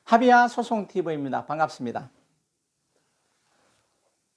합의와 소송TV입니다. 반갑습니다.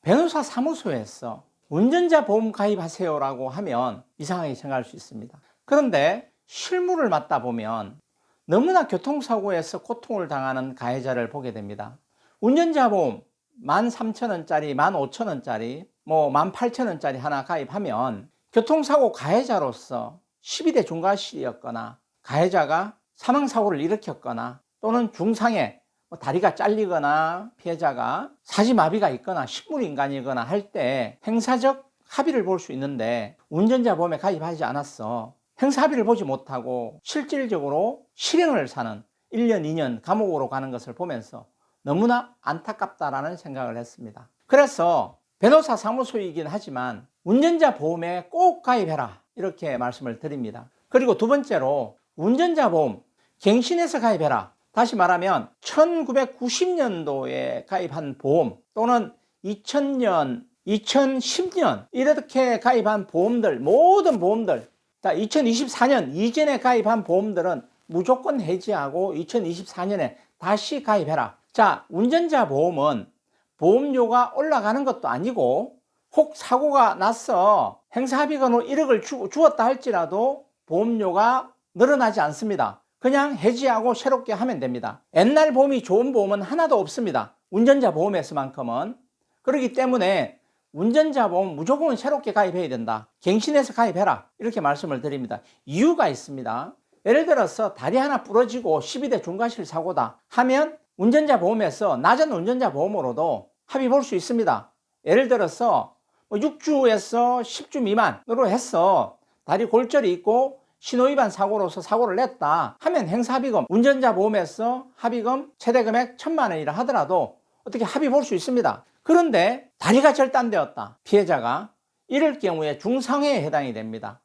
변호사 사무소에서 운전자 보험 가입하세요라고 하면 이상하게 생각할 수 있습니다. 그런데 실무를 맡다 보면 너무나 교통사고에서 고통을 당하는 가해자를 보게 됩니다. 운전자 보험 13,000원짜리, 15,000원짜리, 18,000원짜리 하나 가입하면 교통사고 가해자로서 12대 중과실이었거나 가해자가 사망사고를 일으켰거나 또는 중상해 다리가 잘리거나 피해자가 사지마비가 있거나 식물인간이거나 할 때 행사적 합의를 볼 수 있는데 운전자 보험에 가입하지 않았어. 행사 합의를 보지 못하고 실질적으로 실형을 사는 1년, 2년 감옥으로 가는 것을 보면서 너무나 안타깝다라는 생각을 했습니다. 그래서 변호사 사무소이긴 하지만 운전자 보험에 꼭 가입해라 이렇게 말씀을 드립니다. 그리고 두 번째로 운전자 보험 갱신해서 가입해라. 다시 말하면 1990년도에 가입한 보험 또는 2000년, 2010년 이렇게 가입한 보험들, 모든 보험들 2024년 이전에 가입한 보험들은 무조건 해지하고 2024년에 다시 가입해라. 자, 운전자 보험은 보험료가 올라가는 것도 아니고 혹 사고가 났어 행사합의금으로 1억을 주었다 할지라도 보험료가 늘어나지 않습니다. 그냥 해지하고 새롭게 하면 됩니다. 옛날 보험이 좋은 보험은 하나도 없습니다. 운전자 보험에서만큼은. 그렇기 때문에 운전자 보험 무조건 새롭게 가입해야 된다. 갱신해서 가입해라 이렇게 말씀을 드립니다. 이유가 있습니다. 예를 들어서 다리 하나 부러지고 12대 중과실 사고다 하면 운전자 보험에서 낮은 운전자 보험으로도 합의 볼 수 있습니다. 예를 들어서 6주에서 10주 미만으로 해서 다리 골절이 있고 신호위반 사고로서 사고를 냈다 하면 행사합의금, 운전자 보험에서 합의금 최대 금액 1,000만 원이라 하더라도 어떻게 합의 볼 수 있습니다. 그런데 다리가 절단되었다 피해자가 이럴 경우에 중상해에 해당이 됩니다.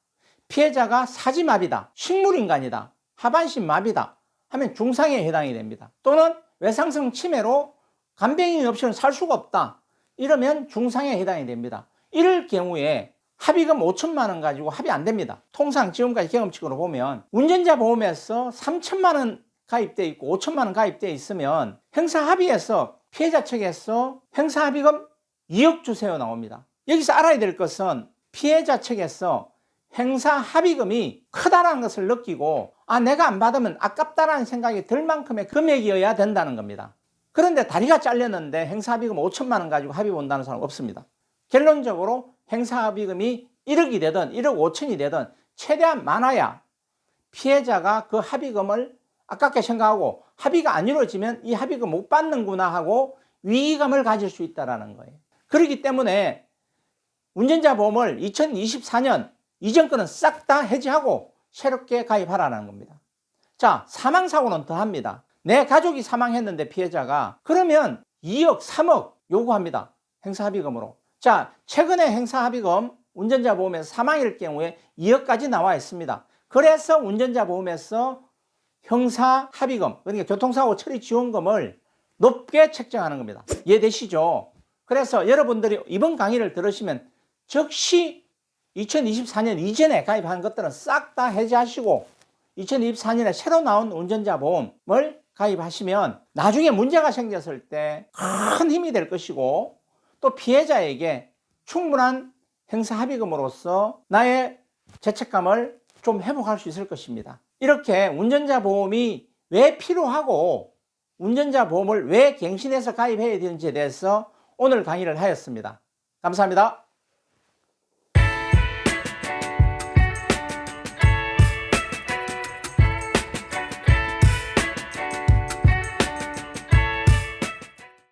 피해자가 사지마비다, 식물인간이다, 하반신 마비다 하면 중상해에 해당이 됩니다. 또는 외상성 치매로 간병인 없이는 살 수가 없다 이러면 중상해에 해당이 됩니다. 이럴 경우에 합의금 5천만 원 가지고 합의 안 됩니다. 통상 지금까지 경험칙으로 보면 운전자 보험에서 3천만 원 가입되어 있고 5천만 원 가입되어 있으면 행사합의에서 피해자 측에서 행사합의금 2억 주세요 나옵니다. 여기서 알아야 될 것은 피해자 측에서 행사합의금이 크다라는 것을 느끼고 내가 안 받으면 아깝다라는 생각이 들 만큼의 금액이어야 된다는 겁니다. 그런데 다리가 잘렸는데 행사합의금 5천만 원 가지고 합의 본다는 사람 없습니다. 결론적으로 행사합의금이 1억이 되든 1억 5천이 되든 최대한 많아야 피해자가 그 합의금을 아깝게 생각하고 합의가 안 이루어지면 이 합의금 못 받는구나 하고 위기감을 가질 수 있다는 거예요. 그렇기 때문에 운전자 보험을 2024년 이전 거는 싹 다 해지하고 새롭게 가입하라는 겁니다. 자, 사망사고는 더합니다. 내 가족이 사망했는데 피해자가 그러면 2억, 3억 요구합니다. 행사합의금으로. 자, 최근에 행사합의금 운전자 보험에서 사망일 경우에 2억까지 나와 있습니다. 그래서 운전자 보험에서 형사합의금, 그러니까 교통사고 처리 지원금을 높게 책정하는 겁니다. 이해되시죠? 그래서 여러분들이 이번 강의를 들으시면 즉시 2024년 이전에 가입한 것들은 싹 다 해지하시고 2024년에 새로 나온 운전자 보험을 가입하시면 나중에 문제가 생겼을 때 큰 힘이 될 것이고 또 피해자에게 충분한 행사합의금으로서 나의 죄책감을 좀 회복할 수 있을 것입니다. 이렇게 운전자 보험이 왜 필요하고 운전자 보험을 왜 갱신해서 가입해야 되는지에 대해서 오늘 강의를 하였습니다. 감사합니다.